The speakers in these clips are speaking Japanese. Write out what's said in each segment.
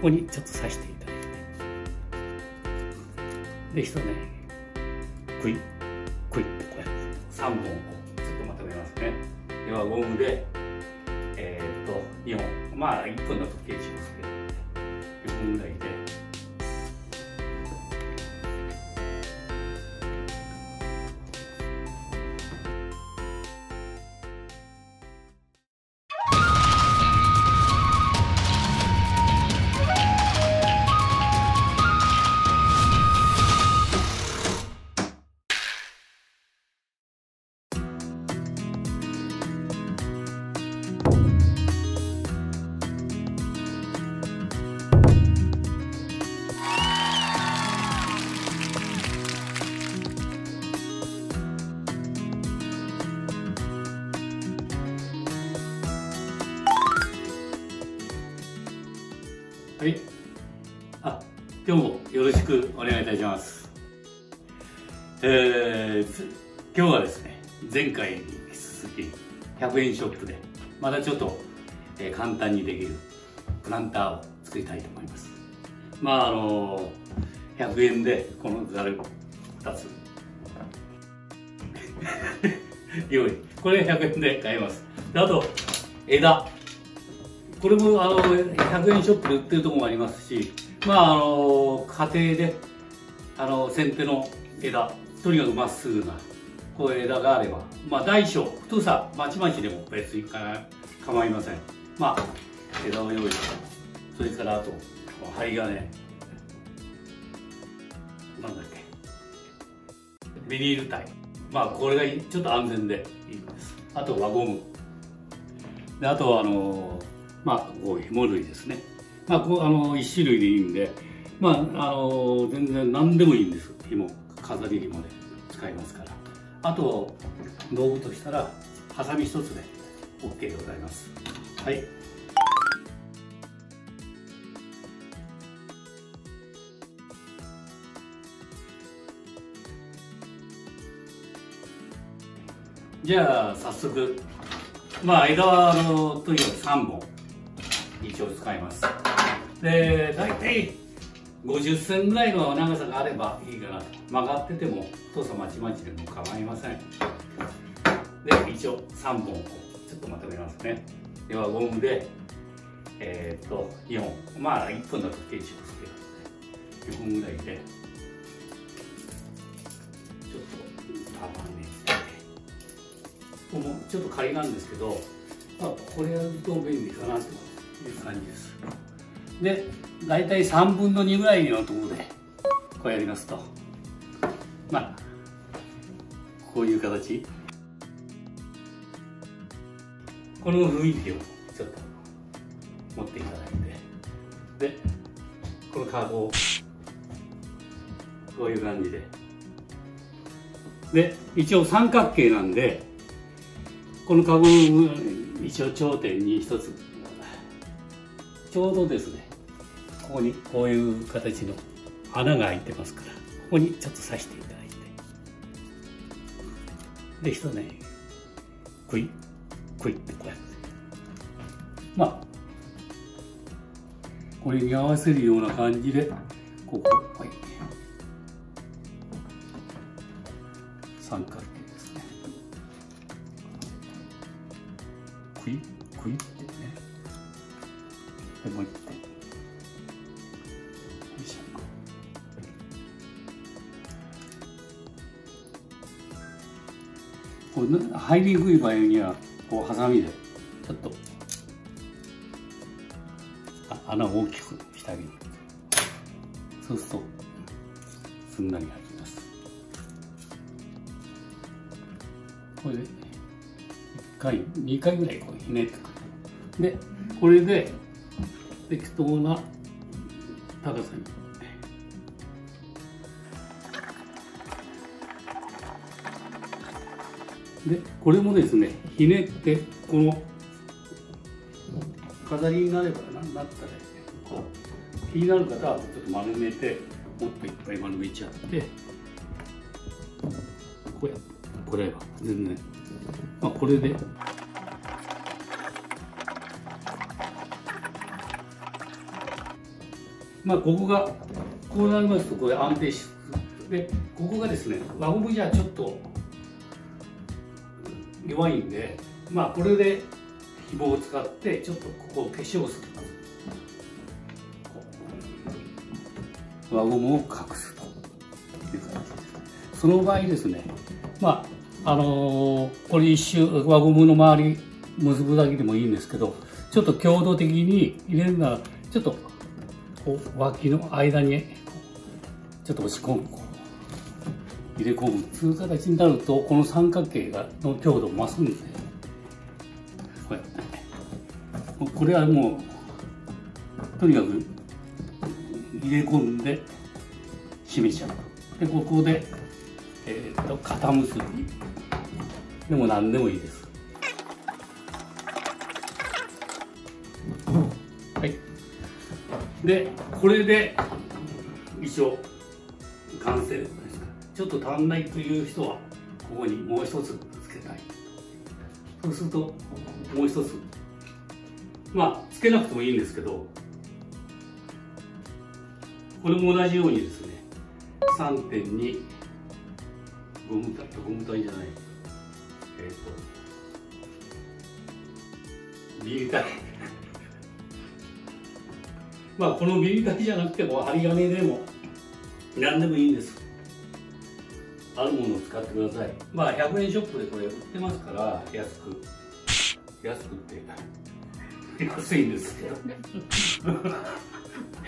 こにちょっと刺していただいて、で一ねクイックイッとこうやって3本をちょっとまとめますね。ではゴムで2本、まあ1分だと計しますけど4本ぐらいで。はい、今日もよろしくお願いいたします。今日はですね、前回に引き続き100円ショップでまたちょっと、簡単にできるプランターを作りたいと思います。100円でこのざる2つ用意、これ100円で買えます。であと枝、これも100円ショップで売ってるところもありますし、家庭で先手の枝、とにかくまっすぐなこういう枝があれば、大小太さまちまちでも別に構いません。枝を用意して、それからあと針金、なんだっけ、ビニールタイ、これがちょっと安全でいいです。あと輪ゴムで、あとはこういう紐類ですね。1種類でいいんで、全然何でもいいんです。紐、飾り紐で使いますから。あと道具としたらハサミ一つで OK でございます。はい。じゃあ早速、枝はとにかく3本一応使います。で大体50センぐらいの長さがあればいいかなと。曲がってても太さまちまちでも構いません。で一応3本をちょっとまとめますね。ではゴムで2本、1分だと計しますけど4本ぐらいでちょっと束ねて、ここもちょっと仮なんですけど、これやると便利かなという感じです。で大体3分の2ぐらいのところでこうやりますと、こういう形、この雰囲気をちょっと持っていただいて、でこのカゴをこういう感じで一応三角形なんで、このカゴの一応頂点に一つちょうどですね、ここにこういう形の穴が開いてますから、ここにちょっと刺していただいて、で一ねクイックイッてこうやって、これに合わせるような感じでここ、三角形ですね、クイックイッってね、でもう一回、よいしょ、これ入りにくい場合にはこうハサミでちょっと穴を大きくしてあげる。そうするとすんなり入ります。これで1回2回ぐらいこうひねってくる。でこれで適当な高さにで、これもですね、ひねってこの飾りになればなったらこう気になる方はちょっと丸めて、もっといっぱい丸めちゃって、これは全然これでまあここがこうなりますとこれ安定してで、ここがですね輪ゴムじゃちょっと弱いんで、まあこれで紐を使ってちょっとここを消し押すと輪ゴムを隠すという感じです。その場合ですね、まあこれ一周輪ゴムの周り結ぶだけでもいいんですけど、ちょっと強度的に入れるならちょっとこう脇の間にちょっと押し込む、入れ込むという形になると、この三角形の強度を増すんですね。こうやってこれはもうとにかく入れ込んで締めちゃう。でここで、肩結びでも何でもいいです。はい。でこれで一応完成です。ちょっと足んないという人はここにもう一つつけたい。そうするともう一つ、まあつけなくてもいいんですけど、これも同じようにですね 3.2 ゴム体じゃない、ビリ体まあこのビリ体じゃなくても針金でも何でもいいんです。あるものを使ってください。まあ100円ショップでこれ売ってますから安くって安いんですけどだか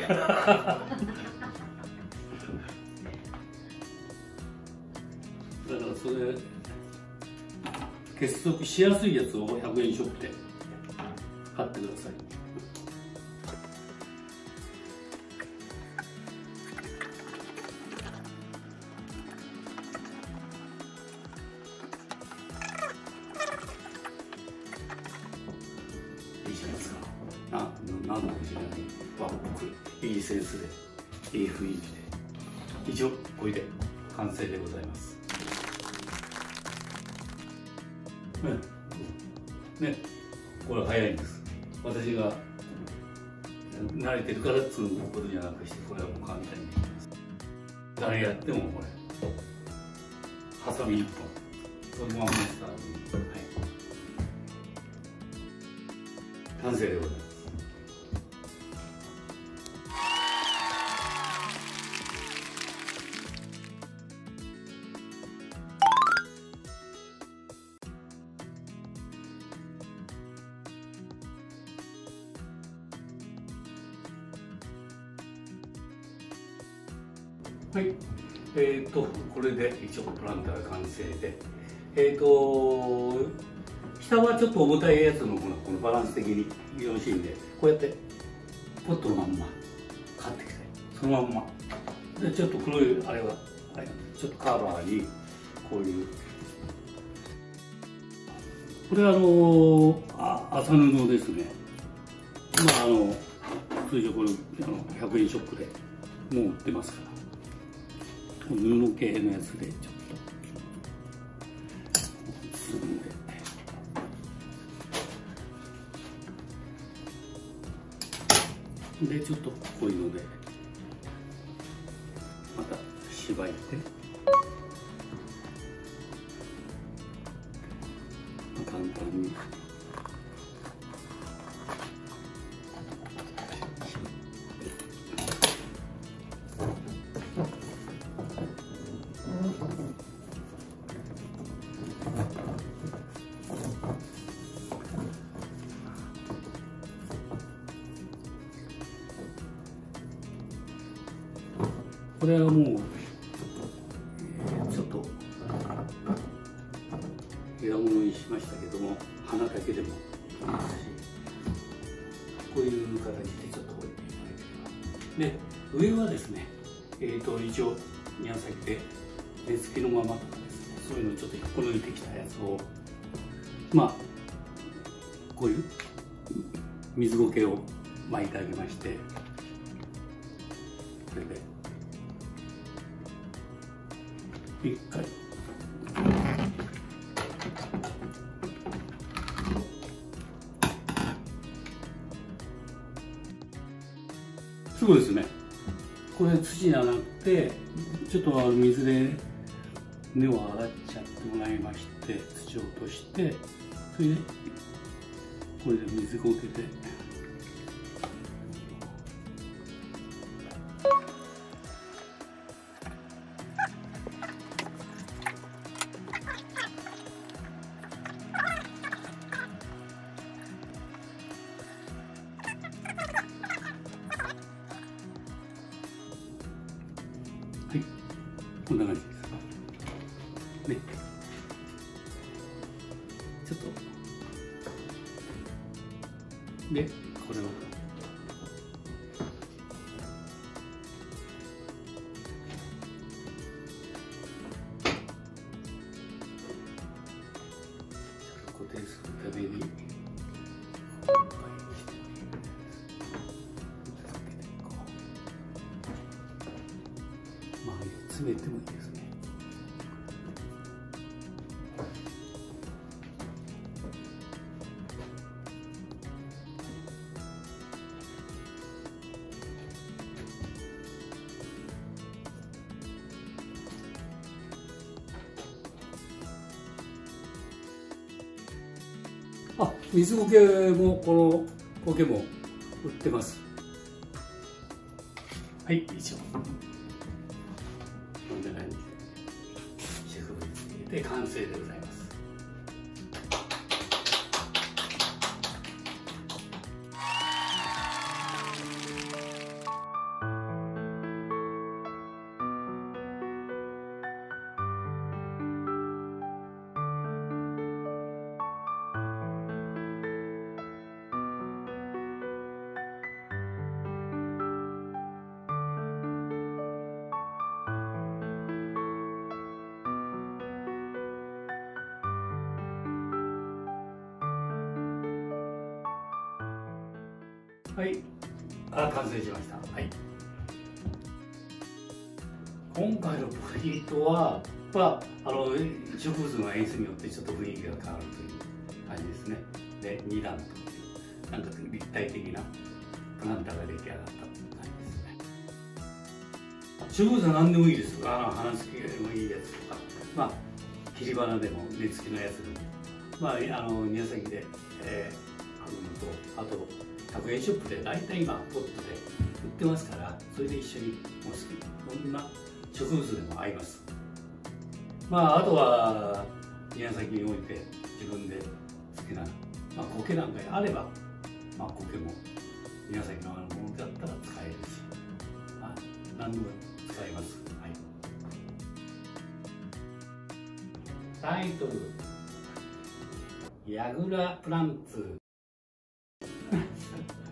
らそれ結束しやすいやつを100円ショップで買ってください。いいじゃないですか。なんだか知らないワンポクいいセンスでいい雰囲気で、以上これで完成でございます。ね、これ早いんです。私が慣れてるからっつうことじゃなくして、これはもう簡単にできます。誰やってもこれハサミ1本そのままスタートに、はい、完成でございます。はい、これで一応プランター完成で、下はちょっと重たいやつのこのバランス的によろしいんで、こうやってポットのまんま買ってきて、そのまんまでちょっと黒いあれはちょっとカバーにこういう、これは麻布ですね。まあ通常これ100円ショップでもう売ってますから。布系のやつでちょっと包んで、ちょっとこういうのでまた縛いて、簡単にこれはもう、ちょっと枝物にしましたけども、花だけでもいいですし、こういう形でちょっと置いていただければ。で上はですね、一応庭先で根付きのままとかですね、そういうのをちょっと引っこ抜いてきたやつを、まあこういう水苔を巻いてあげまして、これで一回そうですね、これ土じゃなくてちょっと水で根を洗っちゃってもらいまして、土を落として、それでこれで水を受けて、はい、こんな感じですね。ちょっとでこれを固定するために詰めてもいいですね。あ、水苔もこの苔も売ってます。はい、以上。こんな感じでシェフブリ入れて完成でございます。はい、完成しました。はい。今回のポイントは、植物の演出によってちょっと雰囲気が変わるという感じですね。で、2段というなんか立体的なプランターが出来上がったという感じですね。植物は何でもいいです。花付きでもいいやつとか、切り花でも根付きのやつでも、宮崎で、あるのと、あと100円ショップで大体今ポットで売ってますから、それで一緒にお好きどんな植物でも合います。あとは宮崎において自分で好きな、苔なんかあれば、苔も宮崎のものだったら使えるし、何でも使えます。はい、タイトル「ヤグラプランツ」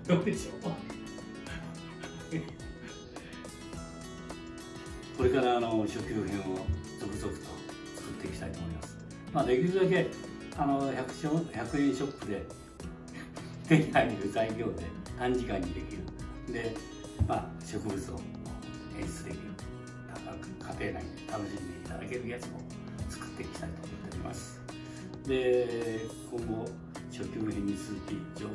どうでしょう。これから初級編を続々と作っていきたいと思います。できるだけ100円ショップで手に入る材料で短時間にできるで、植物を演出できる、家庭内で楽しんでいただけるやつを作っていきたいと思っております。で、今後初級編に続き中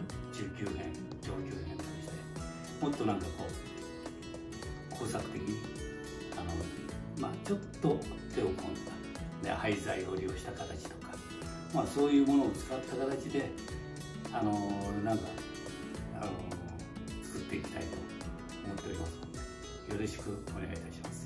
級編、上級編としてもっと工作的にちょっと手を込んだ廃材を利用した形とか、そういうものを使った形で作っていきたいと思っておりますので、よろしくお願いいたします。